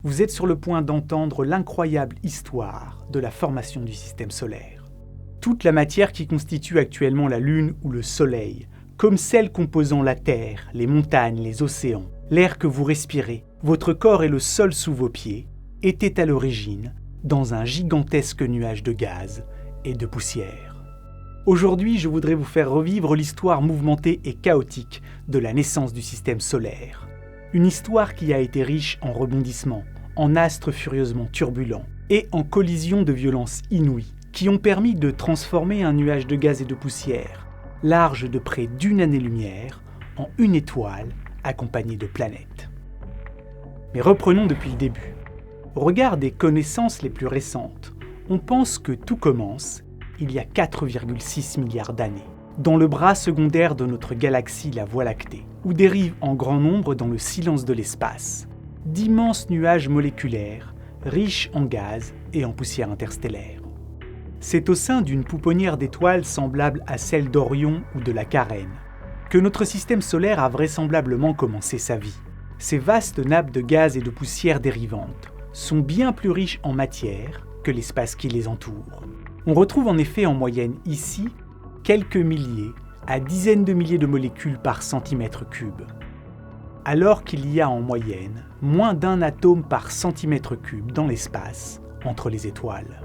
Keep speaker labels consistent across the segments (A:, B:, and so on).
A: Vous êtes sur le point d'entendre l'incroyable histoire de la formation du système solaire. Toute la matière qui constitue actuellement la Lune ou le Soleil, comme celle composant la Terre, les montagnes, les océans, l'air que vous respirez, votre corps et le sol sous vos pieds, était à l'origine dans un gigantesque nuage de gaz et de poussière. Aujourd'hui, je voudrais vous faire revivre l'histoire mouvementée et chaotique de la naissance du système solaire. Une histoire qui a été riche en rebondissements, en astres furieusement turbulents et en collisions de violence inouïes qui ont permis de transformer un nuage de gaz et de poussière, large de près d'une année-lumière, en une étoile accompagnée de planètes. Mais reprenons depuis le début. Au regard des connaissances les plus récentes, on pense que tout commence il y a 4,6 milliards d'années, dans le bras secondaire de notre galaxie, la Voie lactée, où dérivent en grand nombre dans le silence de l'espace d'immenses nuages moléculaires, riches en gaz et en poussière interstellaire. C'est au sein d'une pouponnière d'étoiles semblable à celle d'Orion ou de la Carène que notre système solaire a vraisemblablement commencé sa vie. Ces vastes nappes de gaz et de poussière dérivantes sont bien plus riches en matière que l'espace qui les entoure. On retrouve en effet en moyenne ici quelques milliers à dizaines de milliers de molécules par centimètre cube, alors qu'il y a en moyenne moins d'un atome par centimètre cube dans l'espace entre les étoiles.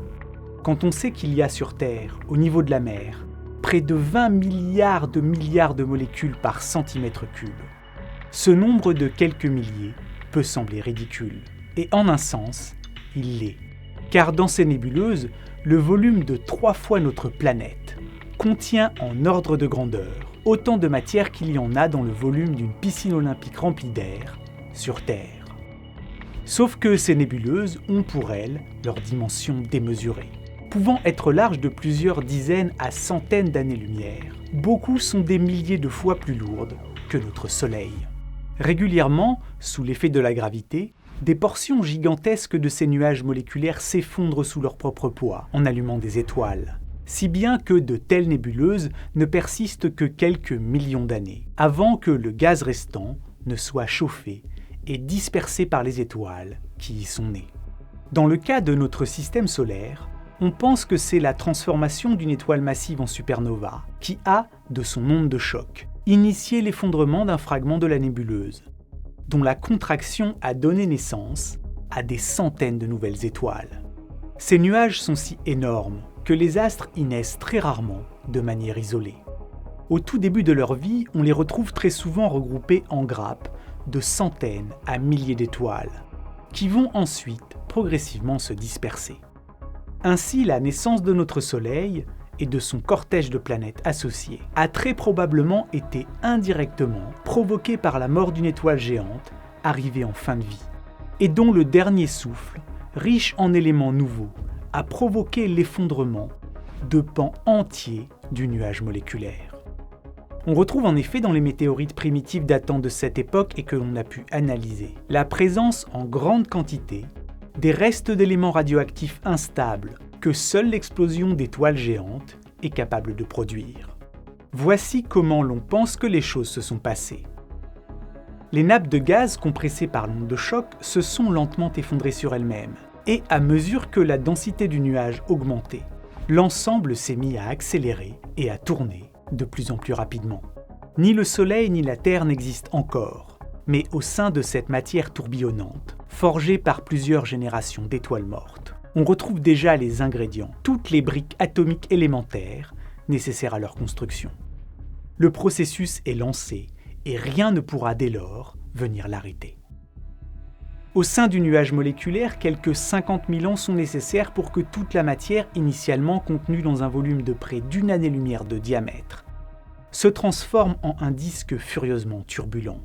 A: Quand on sait qu'il y a sur Terre, au niveau de la mer, près de 20 milliards de molécules par centimètre cube, ce nombre de quelques milliers peut sembler ridicule. Et en un sens, il l'est. Car dans ces nébuleuses, le volume de 3 fois notre planète contient en ordre de grandeur autant de matière qu'il y en a dans le volume d'une piscine olympique remplie d'air sur Terre. Sauf que ces nébuleuses ont pour elles leur dimension démesurée. Pouvant être larges de plusieurs dizaines à centaines d'années-lumière, beaucoup sont des milliers de fois plus lourdes que notre Soleil. Régulièrement, sous l'effet de la gravité, des portions gigantesques de ces nuages moléculaires s'effondrent sous leur propre poids en allumant des étoiles, si bien que de telles nébuleuses ne persistent que quelques millions d'années, avant que le gaz restant ne soit chauffé et dispersé par les étoiles qui y sont nées. Dans le cas de notre système solaire, on pense que c'est la transformation d'une étoile massive en supernova qui a, de son onde de choc, initié l'effondrement d'un fragment de la nébuleuse, dont la contraction a donné naissance à des centaines de nouvelles étoiles. Ces nuages sont si énormes que les astres y naissent très rarement de manière isolée. Au tout début de leur vie, on les retrouve très souvent regroupés en grappes de centaines à milliers d'étoiles, qui vont ensuite progressivement se disperser. Ainsi, la naissance de notre Soleil et de son cortège de planètes associées a très probablement été indirectement provoquée par la mort d'une étoile géante arrivée en fin de vie, et dont le dernier souffle, riche en éléments nouveaux, a provoqué l'effondrement de pans entiers du nuage moléculaire. On retrouve en effet dans les météorites primitives datant de cette époque et que l'on a pu analyser la présence en grande quantité des restes d'éléments radioactifs instables que seule l'explosion d'étoiles géantes est capable de produire. Voici comment l'on pense que les choses se sont passées. Les nappes de gaz compressées par l'onde de choc se sont lentement effondrées sur elles-mêmes, et à mesure que la densité du nuage augmentait, l'ensemble s'est mis à accélérer et à tourner de plus en plus rapidement. Ni le Soleil ni la Terre n'existent encore, mais au sein de cette matière tourbillonnante, forgée par plusieurs générations d'étoiles mortes, on retrouve déjà les ingrédients, toutes les briques atomiques élémentaires nécessaires à leur construction. Le processus est lancé et rien ne pourra dès lors venir l'arrêter. Au sein du nuage moléculaire, quelques 50 000 ans sont nécessaires pour que toute la matière initialement contenue dans un volume de près d'une année-lumière de diamètre se transforme en un disque furieusement turbulent.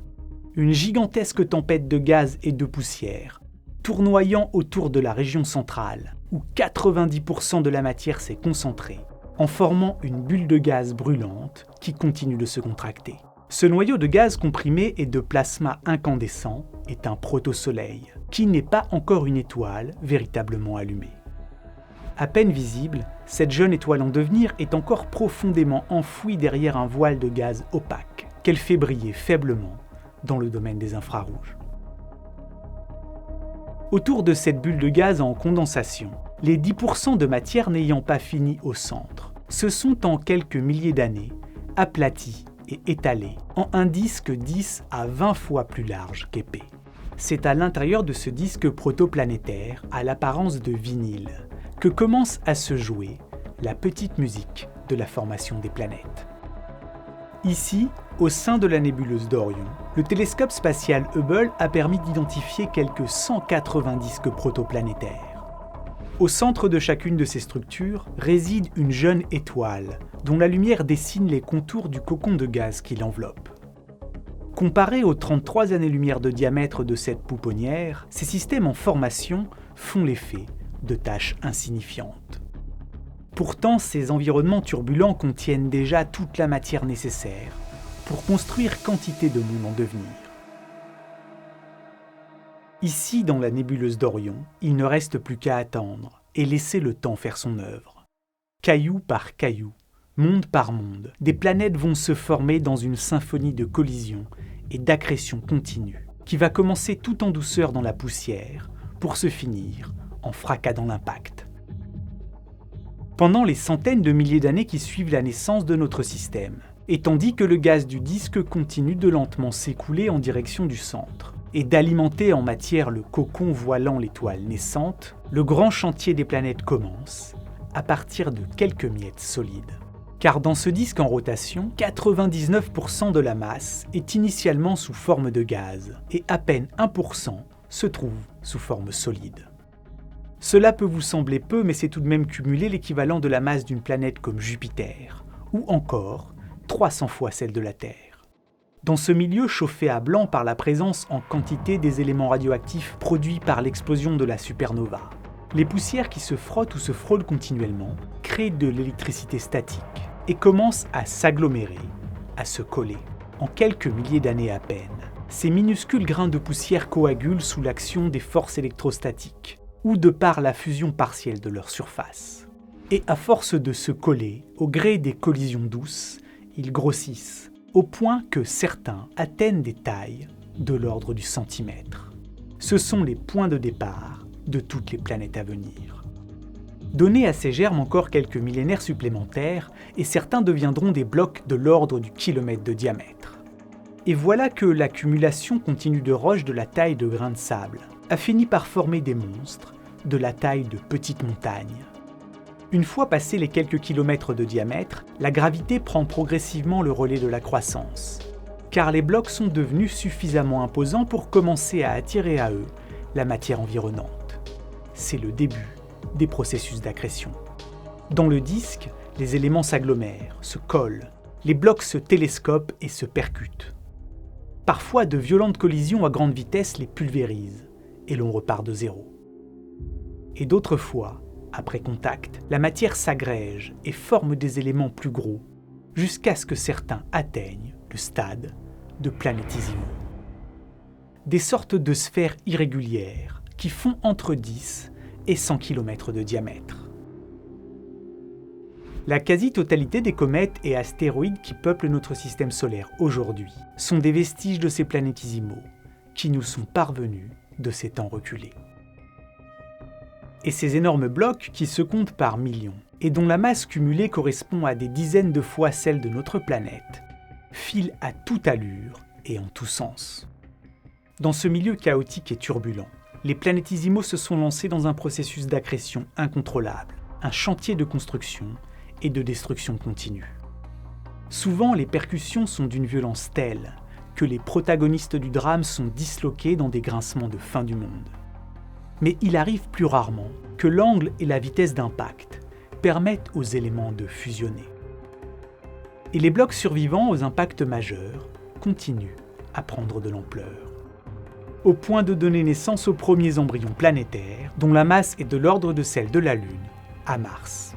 A: Une gigantesque tempête de gaz et de poussière, tournoyant autour de la région centrale, où 90% de la matière s'est concentrée, en formant une bulle de gaz brûlante qui continue de se contracter. Ce noyau de gaz comprimé et de plasma incandescent est un proto-soleil, qui n'est pas encore une étoile véritablement allumée. À peine visible, cette jeune étoile en devenir est encore profondément enfouie derrière un voile de gaz opaque, qu'elle fait briller faiblement dans le domaine des infrarouges. Autour de cette bulle de gaz en condensation, les 10% de matière n'ayant pas fini au centre se sont en quelques milliers d'années aplatis et étalés en un disque 10 à 20 fois plus large qu'épais. C'est à l'intérieur de ce disque protoplanétaire, à l'apparence de vinyle, que commence à se jouer la petite musique de la formation des planètes. Ici, au sein de la nébuleuse d'Orion, le télescope spatial Hubble a permis d'identifier quelques 180 disques protoplanétaires. Au centre de chacune de ces structures réside une jeune étoile, dont la lumière dessine les contours du cocon de gaz qui l'enveloppe. Comparé aux 33 années-lumière de diamètre de cette pouponnière, ces systèmes en formation font l'effet de tâches insignifiantes. Pourtant, ces environnements turbulents contiennent déjà toute la matière nécessaire pour construire quantité de mondes en devenir. Ici, dans la nébuleuse d'Orion, il ne reste plus qu'à attendre et laisser le temps faire son œuvre. Caillou par caillou, monde par monde, des planètes vont se former dans une symphonie de collisions et d'accrétions continues, qui va commencer tout en douceur dans la poussière, pour se finir en fracas dans l'impact. Pendant les centaines de milliers d'années qui suivent la naissance de notre système, et tandis que le gaz du disque continue de lentement s'écouler en direction du centre, et d'alimenter en matière le cocon voilant l'étoile naissante, le grand chantier des planètes commence, à partir de quelques miettes solides. Car dans ce disque en rotation, 99% de la masse est initialement sous forme de gaz, et à peine 1% se trouve sous forme solide. Cela peut vous sembler peu, mais c'est tout de même cumuler l'équivalent de la masse d'une planète comme Jupiter, ou encore 300 fois celle de la Terre. Dans ce milieu chauffé à blanc par la présence en quantité des éléments radioactifs produits par l'explosion de la supernova, les poussières qui se frottent ou se frôlent continuellement créent de l'électricité statique et commencent à s'agglomérer, à se coller. En quelques milliers d'années à peine, ces minuscules grains de poussière coagulent sous l'action des forces électrostatiques ou de par la fusion partielle de leur surface. Et à force de se coller, au gré des collisions douces, ils grossissent, au point que certains atteignent des tailles de l'ordre du centimètre. Ce sont les points de départ de toutes les planètes à venir. Donnez à ces germes encore quelques millénaires supplémentaires et certains deviendront des blocs de l'ordre du kilomètre de diamètre. Et voilà que l'accumulation continue de roches de la taille de grains de sable a fini par former des monstres de la taille de petites montagnes. Une fois passés les quelques kilomètres de diamètre, la gravité prend progressivement le relais de la croissance, car les blocs sont devenus suffisamment imposants pour commencer à attirer à eux la matière environnante. C'est le début des processus d'accrétion. Dans le disque, les éléments s'agglomèrent, se collent, les blocs se télescopent et se percutent. Parfois, de violentes collisions à grande vitesse les pulvérisent, et l'on repart de zéro. Et d'autres fois, après contact, la matière s'agrège et forme des éléments plus gros, jusqu'à ce que certains atteignent le stade de planétisimaux. Des sortes de sphères irrégulières qui font entre 10 et 100 km de diamètre. La quasi-totalité des comètes et astéroïdes qui peuplent notre système solaire aujourd'hui sont des vestiges de ces planétisimaux qui nous sont parvenus de ces temps reculés. Et ces énormes blocs qui se comptent par millions et dont la masse cumulée correspond à des dizaines de fois celle de notre planète, filent à toute allure et en tous sens. Dans ce milieu chaotique et turbulent, les planétisimaux se sont lancés dans un processus d'accrétion incontrôlable, un chantier de construction et de destruction continue. Souvent, les percussions sont d'une violence telle que les protagonistes du drame sont disloqués dans des grincements de fin du monde. Mais il arrive plus rarement que l'angle et la vitesse d'impact permettent aux éléments de fusionner. Et les blocs survivants aux impacts majeurs continuent à prendre de l'ampleur, au point de donner naissance aux premiers embryons planétaires, dont la masse est de l'ordre de celle de la Lune, à Mars.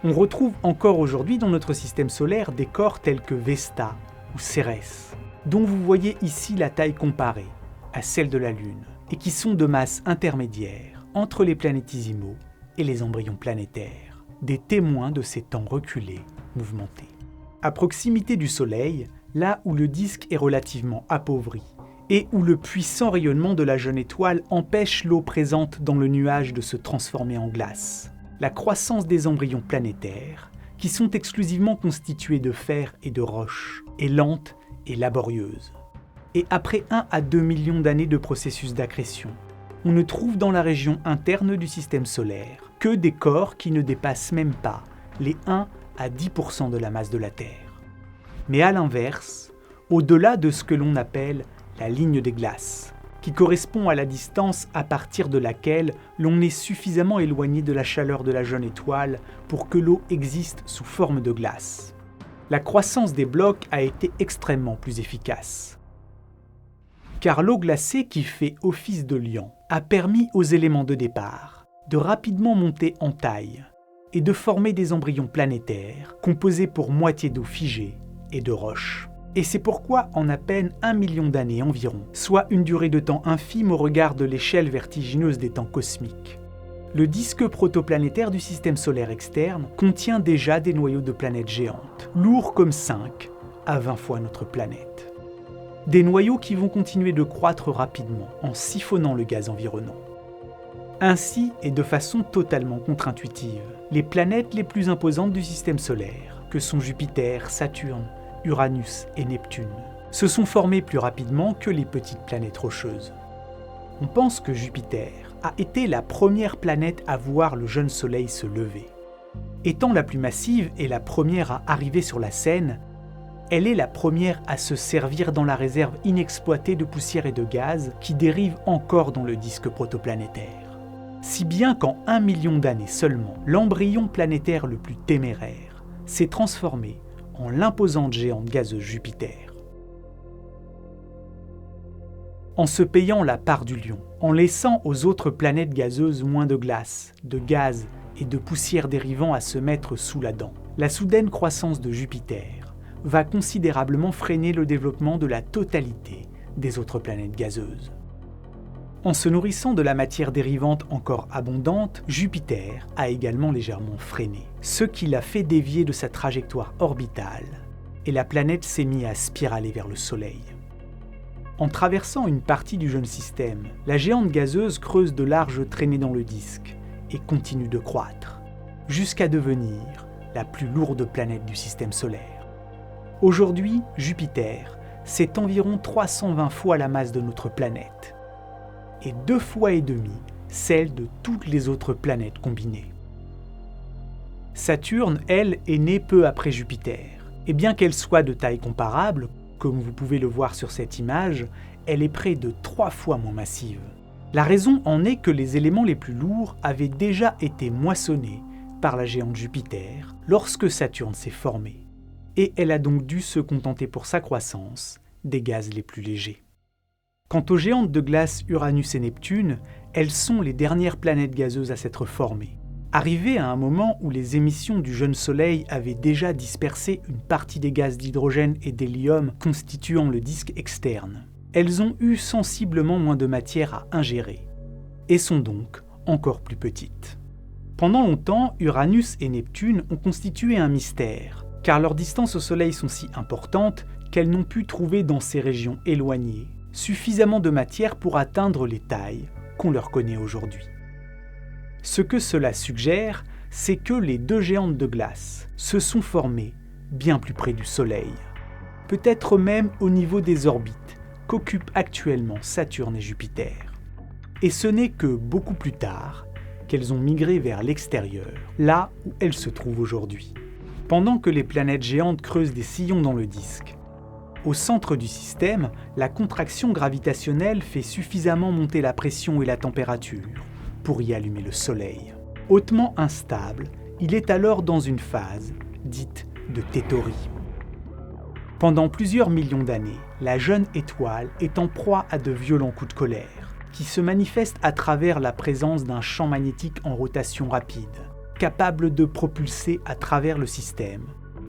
A: On retrouve encore aujourd'hui dans notre système solaire des corps tels que Vesta ou Cérès, dont vous voyez ici la taille comparée à celle de la Lune, et qui sont de masse intermédiaire entre les planétisimaux et les embryons planétaires, des témoins de ces temps reculés, mouvementés. À proximité du Soleil, là où le disque est relativement appauvri et où le puissant rayonnement de la jeune étoile empêche l'eau présente dans le nuage de se transformer en glace. La croissance des embryons planétaires, qui sont exclusivement constitués de fer et de roches, est lente et laborieuse. Et après 1 à 2 millions d'années de processus d'accrétion, on ne trouve dans la région interne du système solaire que des corps qui ne dépassent même pas les 1 à 10% de la masse de la Terre. Mais à l'inverse, au-delà de ce que l'on appelle la ligne des glaces, qui correspond à la distance à partir de laquelle l'on est suffisamment éloigné de la chaleur de la jeune étoile pour que l'eau existe sous forme de glace. La croissance des blocs a été extrêmement plus efficace. Car l'eau glacée qui fait office de liant a permis aux éléments de départ de rapidement monter en taille et de former des embryons planétaires composés pour moitié d'eau figée et de roches. Et c'est pourquoi en à peine 1 million d'années environ, soit une durée de temps infime au regard de l'échelle vertigineuse des temps cosmiques, le disque protoplanétaire du système solaire externe contient déjà des noyaux de planètes géantes, lourds comme 5 à 20 fois notre planète. Des noyaux qui vont continuer de croître rapidement en siphonnant le gaz environnant. Ainsi, et de façon totalement contre-intuitive, les planètes les plus imposantes du système solaire, que sont Jupiter, Saturne, Uranus et Neptune, se sont formées plus rapidement que les petites planètes rocheuses. On pense que Jupiter a été la première planète à voir le jeune Soleil se lever. Étant la plus massive et la première à arriver sur la scène, elle est la première à se servir dans la réserve inexploitée de poussière et de gaz qui dérive encore dans le disque protoplanétaire. Si bien qu'en 1 million d'années seulement, l'embryon planétaire le plus téméraire s'est transformé en l'imposante géante gazeuse Jupiter. En se payant la part du lion, en laissant aux autres planètes gazeuses moins de glace, de gaz et de poussière dérivant à se mettre sous la dent, la soudaine croissance de Jupiter va considérablement freiner le développement de la totalité des autres planètes gazeuses. En se nourrissant de la matière dérivante encore abondante, Jupiter a également légèrement freiné, ce qui l'a fait dévier de sa trajectoire orbitale, et la planète s'est mise à spiraler vers le Soleil. En traversant une partie du jeune système, la géante gazeuse creuse de larges traînées dans le disque et continue de croître, jusqu'à devenir la plus lourde planète du système solaire. Aujourd'hui, Jupiter, c'est environ 320 fois la masse de notre planète, et 2 fois et demi celle de toutes les autres planètes combinées. Saturne, elle, est née peu après Jupiter, et bien qu'elle soit de taille comparable, comme vous pouvez le voir sur cette image, elle est près de 3 fois moins massive. La raison en est que les éléments les plus lourds avaient déjà été moissonnés par la géante Jupiter lorsque Saturne s'est formée, et elle a donc dû se contenter pour sa croissance des gaz les plus légers. Quant aux géantes de glace Uranus et Neptune, elles sont les dernières planètes gazeuses à s'être formées. Arrivées à un moment où les émissions du jeune Soleil avaient déjà dispersé une partie des gaz d'hydrogène et d'hélium constituant le disque externe, elles ont eu sensiblement moins de matière à ingérer, et sont donc encore plus petites. Pendant longtemps, Uranus et Neptune ont constitué un mystère, car leurs distances au Soleil sont si importantes qu'elles n'ont pu trouver dans ces régions éloignées suffisamment de matière pour atteindre les tailles qu'on leur connaît aujourd'hui. Ce que cela suggère, c'est que les 2 géantes de glace se sont formées bien plus près du Soleil, peut-être même au niveau des orbites qu'occupent actuellement Saturne et Jupiter. Et ce n'est que beaucoup plus tard qu'elles ont migré vers l'extérieur, là où elles se trouvent aujourd'hui. Pendant que les planètes géantes creusent des sillons dans le disque, au centre du système, la contraction gravitationnelle fait suffisamment monter la pression et la température pour y allumer le Soleil. Hautement instable, il est alors dans une phase dite de théorie. Pendant plusieurs millions d'années, la jeune étoile est en proie à de violents coups de colère, qui se manifestent à travers la présence d'un champ magnétique en rotation rapide, capable de propulser à travers le système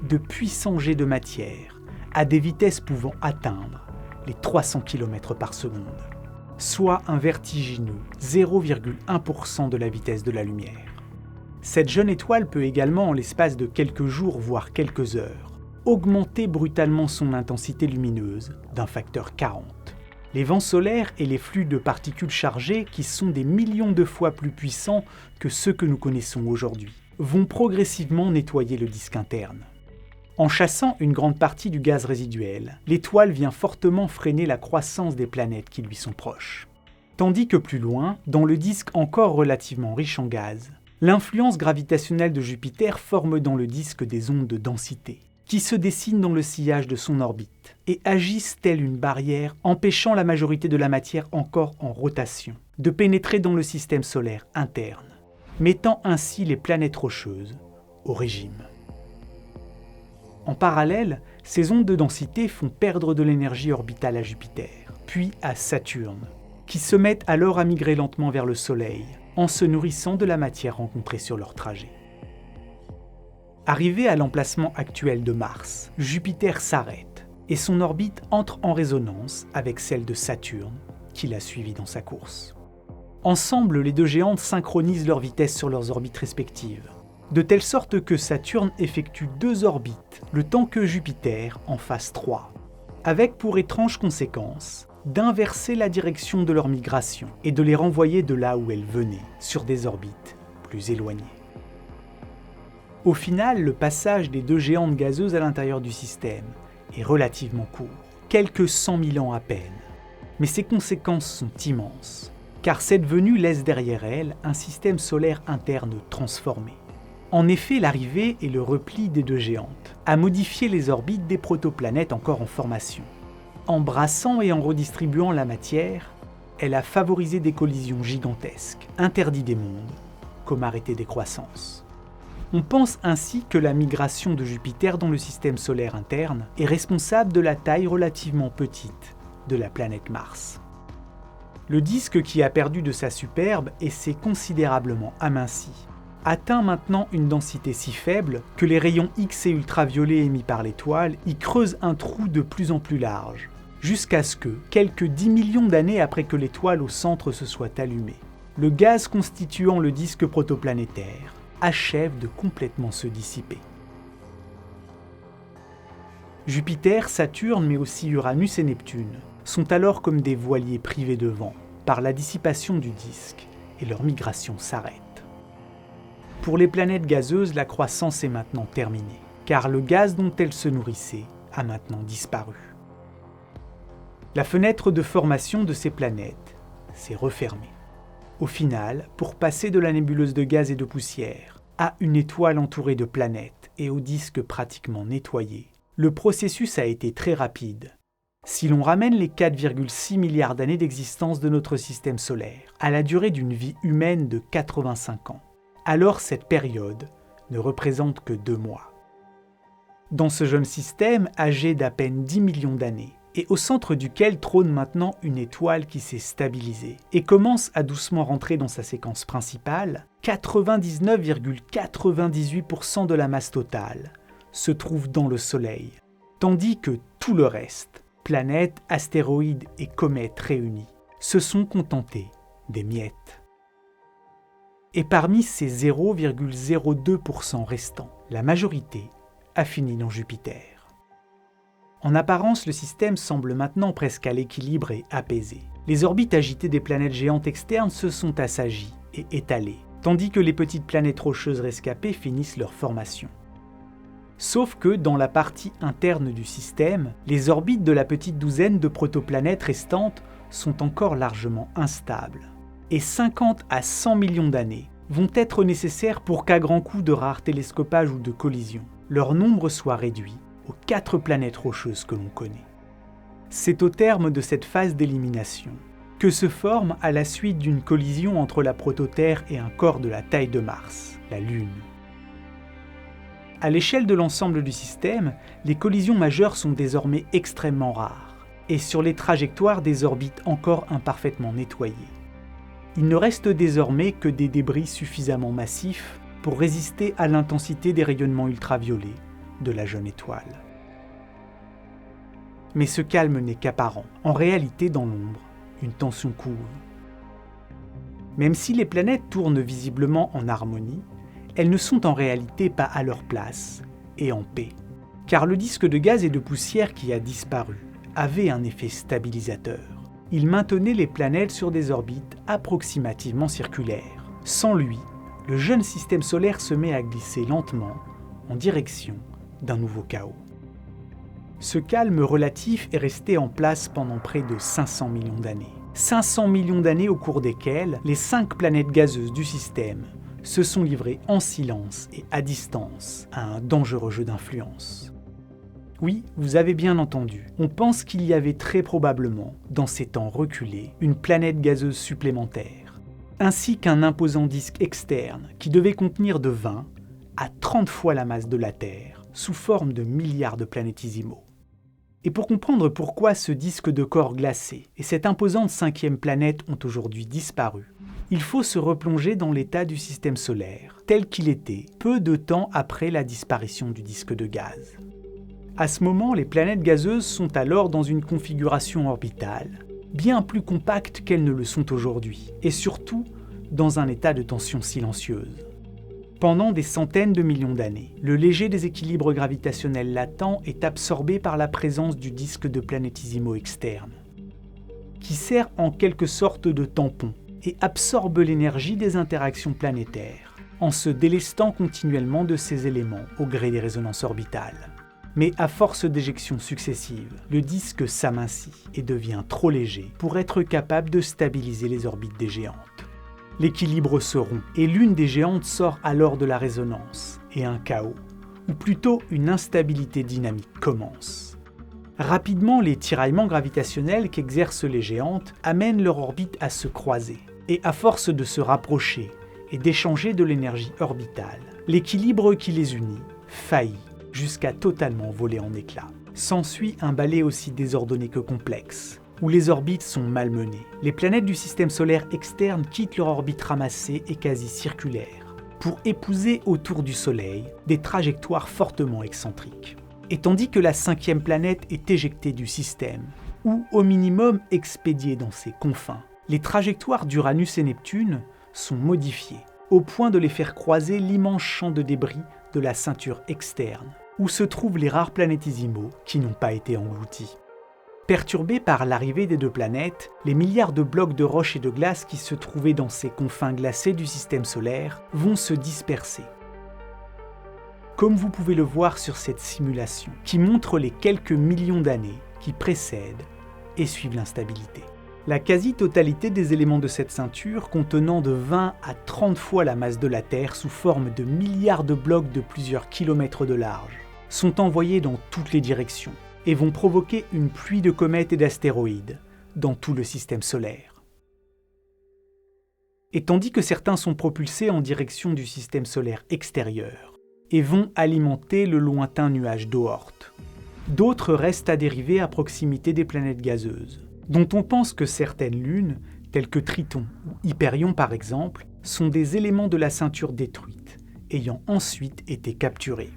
A: de puissants jets de matière à des vitesses pouvant atteindre les 300 km par seconde, soit un vertigineux 0,1% de la vitesse de la lumière. Cette jeune étoile peut également, en l'espace de quelques jours voire quelques heures, augmenter brutalement son intensité lumineuse d'un facteur 40. Les vents solaires et les flux de particules chargées, qui sont des millions de fois plus puissants que ceux que nous connaissons aujourd'hui, vont progressivement nettoyer le disque interne. En chassant une grande partie du gaz résiduel, l'étoile vient fortement freiner la croissance des planètes qui lui sont proches. Tandis que plus loin, dans le disque encore relativement riche en gaz, l'influence gravitationnelle de Jupiter forme dans le disque des ondes de densité, qui se dessinent dans le sillage de son orbite et agissent telle une barrière, empêchant la majorité de la matière encore en rotation de pénétrer dans le système solaire interne, mettant ainsi les planètes rocheuses au régime. En parallèle, ces ondes de densité font perdre de l'énergie orbitale à Jupiter, puis à Saturne, qui se mettent alors à migrer lentement vers le Soleil, en se nourrissant de la matière rencontrée sur leur trajet. Arrivé à l'emplacement actuel de Mars, Jupiter s'arrête et son orbite entre en résonance avec celle de Saturne, qui l'a suivi dans sa course. Ensemble, les deux géantes synchronisent leur vitesse sur leurs orbites respectives, de telle sorte que Saturne effectue 2 orbites, le temps que Jupiter en fasse 3, avec pour étrange conséquence d'inverser la direction de leur migration et de les renvoyer de là où elles venaient, sur des orbites plus éloignées. Au final, le passage des deux géantes gazeuses à l'intérieur du système est relativement court, quelques 100 000 ans à peine. Mais ses conséquences sont immenses, car cette venue laisse derrière elle un système solaire interne transformé. En effet, l'arrivée et le repli des deux géantes a modifié les orbites des protoplanètes encore en formation. En brassant et en redistribuant la matière, elle a favorisé des collisions gigantesques, interdit des mondes, comme arrêté des croissances. On pense ainsi que la migration de Jupiter dans le système solaire interne est responsable de la taille relativement petite de la planète Mars. Le disque qui a perdu de sa superbe et s'est considérablement aminci atteint maintenant une densité si faible que les rayons X et ultraviolets émis par l'étoile y creusent un trou de plus en plus large, jusqu'à ce que, quelques 10 millions d'années après que l'étoile au centre se soit allumée, le gaz constituant le disque protoplanétaire achève de complètement se dissiper. Jupiter, Saturne, mais aussi Uranus et Neptune sont alors comme des voiliers privés de vent par la dissipation du disque et leur migration s'arrête. Pour les planètes gazeuses, la croissance est maintenant terminée, car le gaz dont elles se nourrissaient a maintenant disparu. La fenêtre de formation de ces planètes s'est refermée. Au final, pour passer de la nébuleuse de gaz et de poussière à une étoile entourée de planètes et au disque pratiquement nettoyé, le processus a été très rapide. Si l'on ramène les 4,6 milliards d'années d'existence de notre système solaire à la durée d'une vie humaine de 85 ans, alors cette période ne représente que 2 mois. Dans ce jeune système, âgé d'à peine 10 millions d'années, et au centre duquel trône maintenant une étoile qui s'est stabilisée et commence à doucement rentrer dans sa séquence principale, 99,98% de la masse totale se trouve dans le Soleil, tandis que tout le reste, planètes, astéroïdes et comètes réunis, se sont contentés des miettes. Et parmi ces 0,02% restants, la majorité a fini dans Jupiter. En apparence, le système semble maintenant presque à l'équilibre et apaisé. Les orbites agitées des planètes géantes externes se sont assagies et étalées, tandis que les petites planètes rocheuses rescapées finissent leur formation. Sauf que dans la partie interne du système, les orbites de la petite douzaine de protoplanètes restantes sont encore largement instables. Et 50 à 100 millions d'années vont être nécessaires pour qu'à grands coups de rares télescopages ou de collisions, leur nombre soit réduit aux 4 planètes rocheuses que l'on connaît. C'est au terme de cette phase d'élimination que se forme, à la suite d'une collision entre la prototerre et un corps de la taille de Mars, la Lune. À l'échelle de l'ensemble du système, les collisions majeures sont désormais extrêmement rares, et sur les trajectoires des orbites encore imparfaitement nettoyées. Il ne reste désormais que des débris suffisamment massifs pour résister à l'intensité des rayonnements ultraviolets de la jeune étoile. Mais ce calme n'est qu'apparent. En réalité, dans l'ombre, une tension couve. Même si les planètes tournent visiblement en harmonie, elles ne sont en réalité pas à leur place et en paix. Car le disque de gaz et de poussière qui a disparu avait un effet stabilisateur. il maintenait les planètes sur des orbites approximativement circulaires. Sans lui, le jeune système solaire se met à glisser lentement en direction d'un nouveau chaos. Ce calme relatif est resté en place pendant près de 500 millions d'années. 500 millions d'années au cours desquelles les 5 planètes gazeuses du système se sont livrées en silence et à distance à un dangereux jeu d'influence. Oui, vous avez bien entendu, on pense qu'il y avait très probablement, dans ces temps reculés, une planète gazeuse supplémentaire, ainsi qu'un imposant disque externe qui devait contenir de 20 à 30 fois la masse de la Terre, sous forme de milliards de planétésimaux. Et pour comprendre pourquoi ce disque de corps glacé et cette imposante 5e planète ont aujourd'hui disparu, il faut se replonger dans l'état du système solaire, tel qu'il était peu de temps après la disparition du disque de gaz. À ce moment, les planètes gazeuses sont alors dans une configuration orbitale, bien plus compacte qu'elles ne le sont aujourd'hui, et surtout dans un état de tension silencieuse. Pendant des centaines de millions d'années, le léger déséquilibre gravitationnel latent est absorbé par la présence du disque de planétésimaux externe, qui sert en quelque sorte de tampon et absorbe l'énergie des interactions planétaires, en se délestant continuellement de ces éléments au gré des résonances orbitales. Mais à force d'éjections successives, le disque s'amincit et devient trop léger pour être capable de stabiliser les orbites des géantes. L'équilibre se rompt et l'une des géantes sort alors de la résonance et un chaos, ou plutôt une instabilité dynamique commence. Rapidement, les tiraillements gravitationnels qu'exercent les géantes amènent leur orbite à se croiser, et à force de se rapprocher et d'échanger de l'énergie orbitale, l'équilibre qui les unit faillit jusqu'à totalement voler en éclats. S'ensuit un balai aussi désordonné que complexe, où les orbites sont malmenées. Les planètes du système solaire externe quittent leur orbite ramassée et quasi circulaire, pour épouser autour du Soleil des trajectoires fortement excentriques. Et tandis que la 5e planète est éjectée du système, ou au minimum expédiée dans ses confins, les trajectoires d'Uranus et Neptune sont modifiées, au point de les faire croiser l'immense champ de débris de la ceinture externe, où se trouvent les rares planétésimaux qui n'ont pas été engloutis. Perturbés par l'arrivée des deux planètes, les milliards de blocs de roches et de glace qui se trouvaient dans ces confins glacés du système solaire vont se disperser. Comme vous pouvez le voir sur cette simulation, qui montre les quelques millions d'années qui précèdent et suivent l'instabilité. La quasi-totalité des éléments de cette ceinture, contenant de 20 à 30 fois la masse de la Terre sous forme de milliards de blocs de plusieurs kilomètres de large, sont envoyés dans toutes les directions et vont provoquer une pluie de comètes et d'astéroïdes dans tout le système solaire. Et tandis que certains sont propulsés en direction du système solaire extérieur et vont alimenter le lointain nuage d'Oort, d'autres restent à dériver à proximité des planètes gazeuses, dont on pense que certaines lunes, telles que Triton ou Hyperion par exemple, sont des éléments de la ceinture détruite, ayant ensuite été capturés.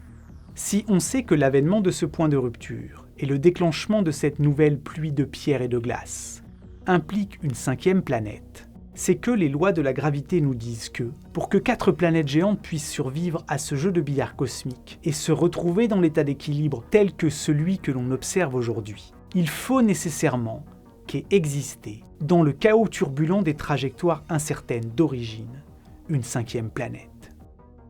A: Si on sait que l'avènement de ce point de rupture et le déclenchement de cette nouvelle pluie de pierre et de glace implique une 5e planète, c'est que les lois de la gravité nous disent que, pour que 4 planètes géantes puissent survivre à ce jeu de billard cosmique et se retrouver dans l'état d'équilibre tel que celui que l'on observe aujourd'hui, il faut nécessairement qu'ait existé, dans le chaos turbulent des trajectoires incertaines d'origine, une 5e planète.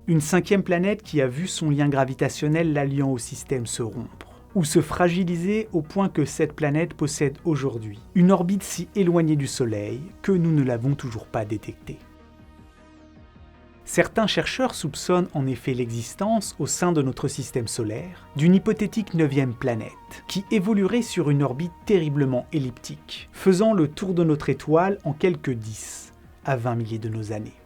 A: Une 5e planète qui a vu son lien gravitationnel l'alliant au système se rompre, ou se fragiliser au point que cette planète possède aujourd'hui une orbite si éloignée du Soleil que nous ne l'avons toujours pas détectée. Certains chercheurs soupçonnent en effet l'existence, au sein de notre système solaire, d'une hypothétique 9e planète, qui évoluerait sur une orbite terriblement elliptique, faisant le tour de notre étoile en quelques 10 à 20 milliers de nos années.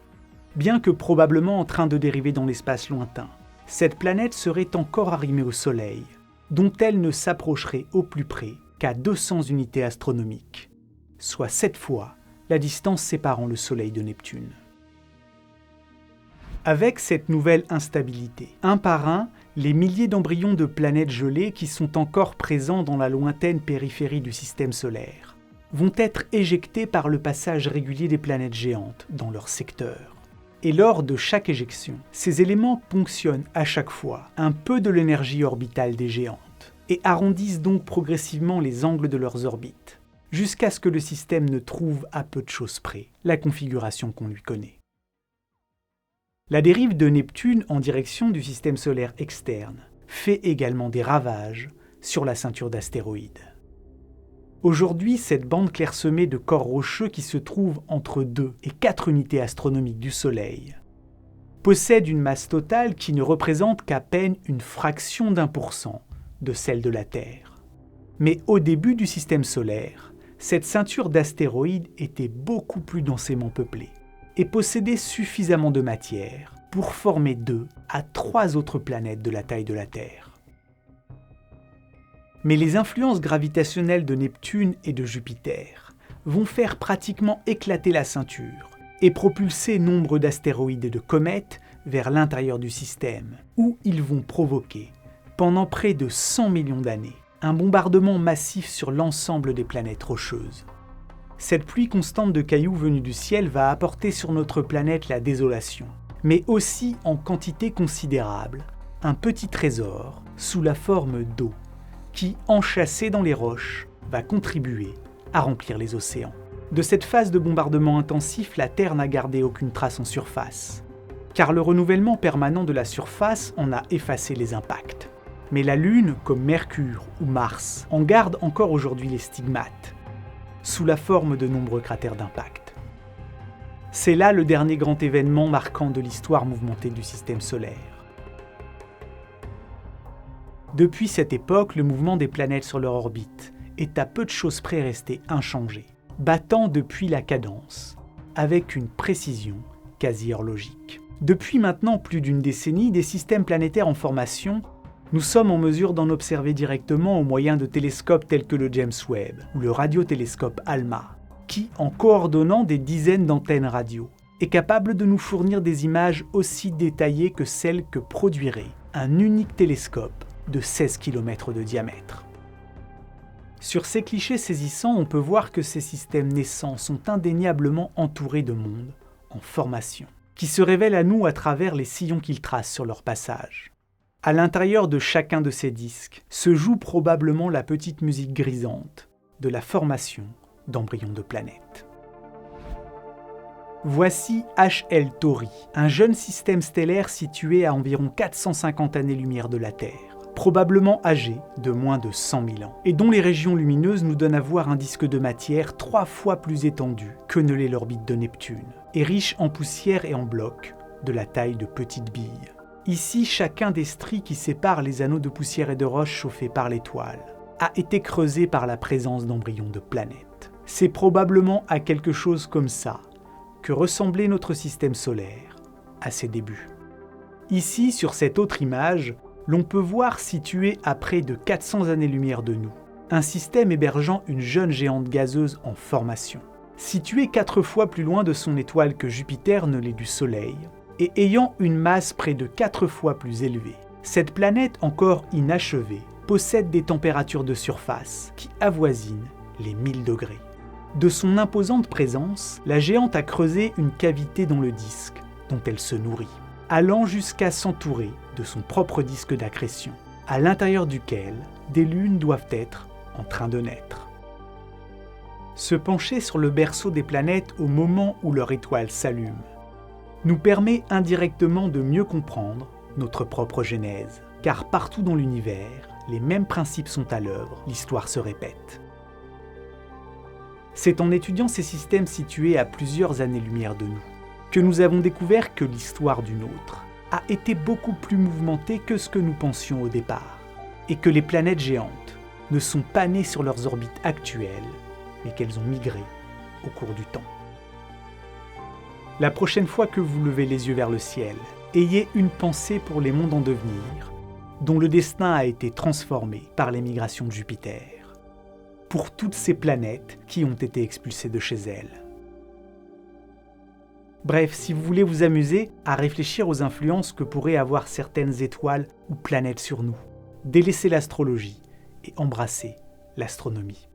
A: Bien que probablement en train de dériver dans l'espace lointain, cette planète serait encore arrimée au Soleil, dont elle ne s'approcherait au plus près qu'à 200 unités astronomiques, soit 7 fois la distance séparant le Soleil de Neptune. Avec cette nouvelle instabilité, un par un, les milliers d'embryons de planètes gelées qui sont encore présents dans la lointaine périphérie du système solaire vont être éjectés par le passage régulier des planètes géantes dans leur secteur. Et lors de chaque éjection, ces éléments ponctionnent à chaque fois un peu de l'énergie orbitale des géantes et arrondissent donc progressivement les angles de leurs orbites, jusqu'à ce que le système ne trouve à peu de choses près la configuration qu'on lui connaît. La dérive de Neptune en direction du système solaire externe fait également des ravages sur la ceinture d'astéroïdes. Aujourd'hui, cette bande clairsemée de corps rocheux qui se trouve entre 2 et 4 unités astronomiques du Soleil possède une masse totale qui ne représente qu'à peine une fraction d'1% de celle de la Terre. Mais au début du système solaire, cette ceinture d'astéroïdes était beaucoup plus densément peuplée et possédait suffisamment de matière pour former 2 à 3 autres planètes de la taille de la Terre. Mais les influences gravitationnelles de Neptune et de Jupiter vont faire pratiquement éclater la ceinture et propulser nombre d'astéroïdes et de comètes vers l'intérieur du système, où ils vont provoquer, pendant près de 100 millions d'années, un bombardement massif sur l'ensemble des planètes rocheuses. Cette pluie constante de cailloux venus du ciel va apporter sur notre planète la désolation, mais aussi en quantité considérable, un petit trésor sous la forme d'eau, qui, enchâssé dans les roches, va contribuer à remplir les océans. De cette phase de bombardement intensif, la Terre n'a gardé aucune trace en surface, car le renouvellement permanent de la surface en a effacé les impacts. Mais la Lune, comme Mercure ou Mars, en garde encore aujourd'hui les stigmates, sous la forme de nombreux cratères d'impact. C'est là le dernier grand événement marquant de l'histoire mouvementée du système solaire. Depuis cette époque, le mouvement des planètes sur leur orbite est à peu de choses près resté inchangé, battant depuis la cadence, avec une précision quasi horlogique. Depuis maintenant plus d'une décennie, des systèmes planétaires en formation, nous sommes en mesure d'en observer directement au moyen de télescopes tels que le James Webb ou le radiotélescope ALMA, qui, en coordonnant des dizaines d'antennes radio, est capable de nous fournir des images aussi détaillées que celles que produirait un unique télescope de 16 km de diamètre. Sur ces clichés saisissants, on peut voir que ces systèmes naissants sont indéniablement entourés de mondes en formation, qui se révèlent à nous à travers les sillons qu'ils tracent sur leur passage. À l'intérieur de chacun de ces disques se joue probablement la petite musique grisante de la formation d'embryons de planètes. Voici HL Tauri, un jeune système stellaire situé à environ 450 années-lumière de la Terre, probablement âgé de moins de 100 000 ans, et dont les régions lumineuses nous donnent à voir un disque de matière 3 fois plus étendu que ne l'est l'orbite de Neptune, et riche en poussière et en blocs de la taille de petites billes. Ici, chacun des stries qui séparent les anneaux de poussière et de roche chauffés par l'étoile a été creusé par la présence d'embryons de planètes. C'est probablement à quelque chose comme ça que ressemblait notre système solaire à ses débuts. Ici, sur cette autre image, l'on peut voir situé à près de 400 années-lumière de nous, un système hébergeant une jeune géante gazeuse en formation, située 4 fois plus loin de son étoile que Jupiter ne l'est du Soleil, et ayant une masse près de 4 fois plus élevée. Cette planète encore inachevée possède des températures de surface qui avoisinent les 1000 degrés. De son imposante présence, la géante a creusé une cavité dans le disque dont elle se nourrit, allant jusqu'à s'entourer de son propre disque d'accrétion, à l'intérieur duquel des lunes doivent être en train de naître. Se pencher sur le berceau des planètes au moment où leur étoile s'allume nous permet indirectement de mieux comprendre notre propre genèse, car partout dans l'univers, les mêmes principes sont à l'œuvre, l'histoire se répète. C'est en étudiant ces systèmes situés à plusieurs années-lumière de nous que nous avons découvert que l'histoire du nôtre a été beaucoup plus mouvementée que ce que nous pensions au départ, et que les planètes géantes ne sont pas nées sur leurs orbites actuelles, mais qu'elles ont migré au cours du temps. La prochaine fois que vous levez les yeux vers le ciel, ayez une pensée pour les mondes en devenir, dont le destin a été transformé par l'émigration de Jupiter, pour toutes ces planètes qui ont été expulsées de chez elles. Bref, si vous voulez vous amuser à réfléchir aux influences que pourraient avoir certaines étoiles ou planètes sur nous, délaissez l'astrologie et embrassez l'astronomie.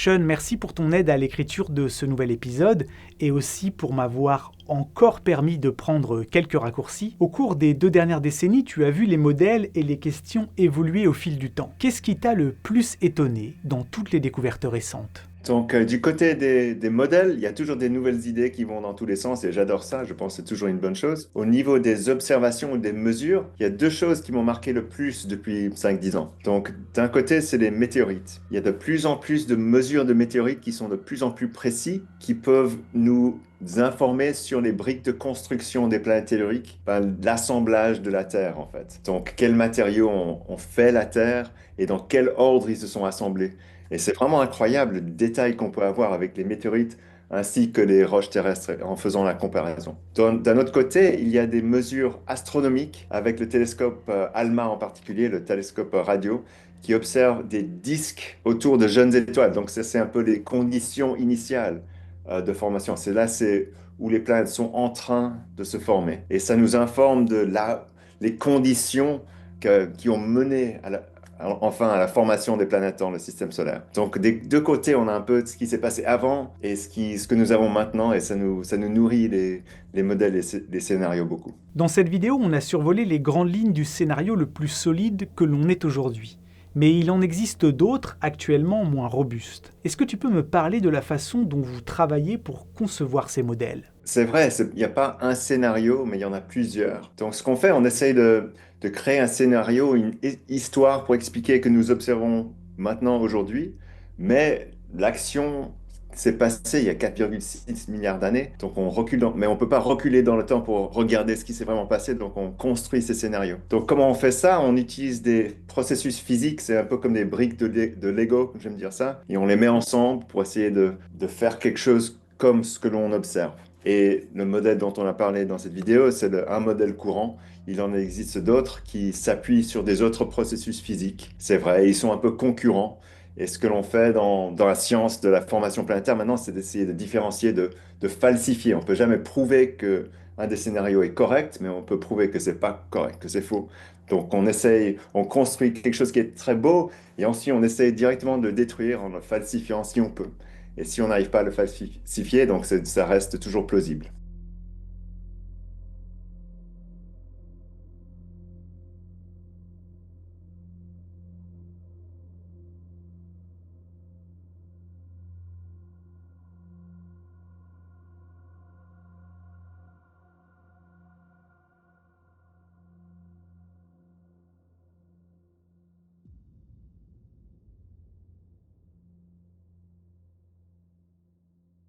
A: Sean, merci pour ton aide à l'écriture de ce nouvel épisode et aussi pour m'avoir encore permis de prendre quelques raccourcis. Au cours des 2 dernières décennies, tu as vu les modèles et les questions évoluer au fil du temps. Qu'est-ce qui t'a le plus étonné dans toutes les découvertes récentes ?
B: Donc, du côté des modèles, il y a toujours des nouvelles idées qui vont dans tous les sens et j'adore ça, je pense que c'est toujours une bonne chose. Au niveau des observations ou des mesures, il y a 2 choses qui m'ont marqué le plus depuis 5-10 ans. Donc, d'un côté, c'est les météorites. Il y a de plus en plus de mesures de météorites qui sont de plus en plus précis, qui peuvent nous informer sur les briques de construction des planètes telluriques, ben, l'assemblage de la Terre en fait. Donc, quels matériaux ont fait la Terre et dans quel ordre ils se sont assemblés. Et c'est vraiment incroyable le détail qu'on peut avoir avec les météorites ainsi que les roches terrestres en faisant la comparaison. D'un autre côté, il y a des mesures astronomiques avec le télescope ALMA en particulier, le télescope radio, qui observe des disques autour de jeunes étoiles. Donc, ça, c'est un peu les conditions initiales de formation. C'est où les planètes sont en train de se former. Et ça nous informe de les conditions qui ont mené enfin à la formation des planètes dans le système solaire. Donc des 2 côtés, on a un peu ce qui s'est passé avant et ce que nous avons maintenant et ça nous nourrit les modèles et les scénarios beaucoup.
A: Dans cette vidéo, on a survolé les grandes lignes du scénario le plus solide que l'on ait aujourd'hui. Mais il en existe d'autres actuellement moins robustes. Est-ce que tu peux me parler de la façon dont vous travaillez pour concevoir ces modèles ?
B: C'est vrai, il n'y a pas un scénario, mais il y en a plusieurs. Donc, ce qu'on fait, on essaye de créer un scénario, une histoire pour expliquer que nous observons maintenant, aujourd'hui, mais l'action s'est passée il y a 4,6 milliards d'années. Donc, on recule, mais on ne peut pas reculer dans le temps pour regarder ce qui s'est vraiment passé. Donc, on construit ces scénarios. Donc, comment on fait ça? On utilise des processus physiques. C'est un peu comme des briques de Lego, j'aime dire ça. Et on les met ensemble pour essayer de faire quelque chose comme ce que l'on observe. Et le modèle dont on a parlé dans cette vidéo, c'est un modèle courant. Il en existe d'autres qui s'appuient sur des autres processus physiques. C'est vrai, ils sont un peu concurrents. Et ce que l'on fait dans la science de la formation planétaire maintenant, c'est d'essayer de différencier, de falsifier. On ne peut jamais prouver qu'un des scénarios est correct, mais on peut prouver que c'est pas correct, que c'est faux. Donc on construit quelque chose qui est très beau, et ensuite on essaye directement de le détruire en le falsifiant si on peut. Et si on n'arrive pas à le falsifier, donc ça reste toujours plausible.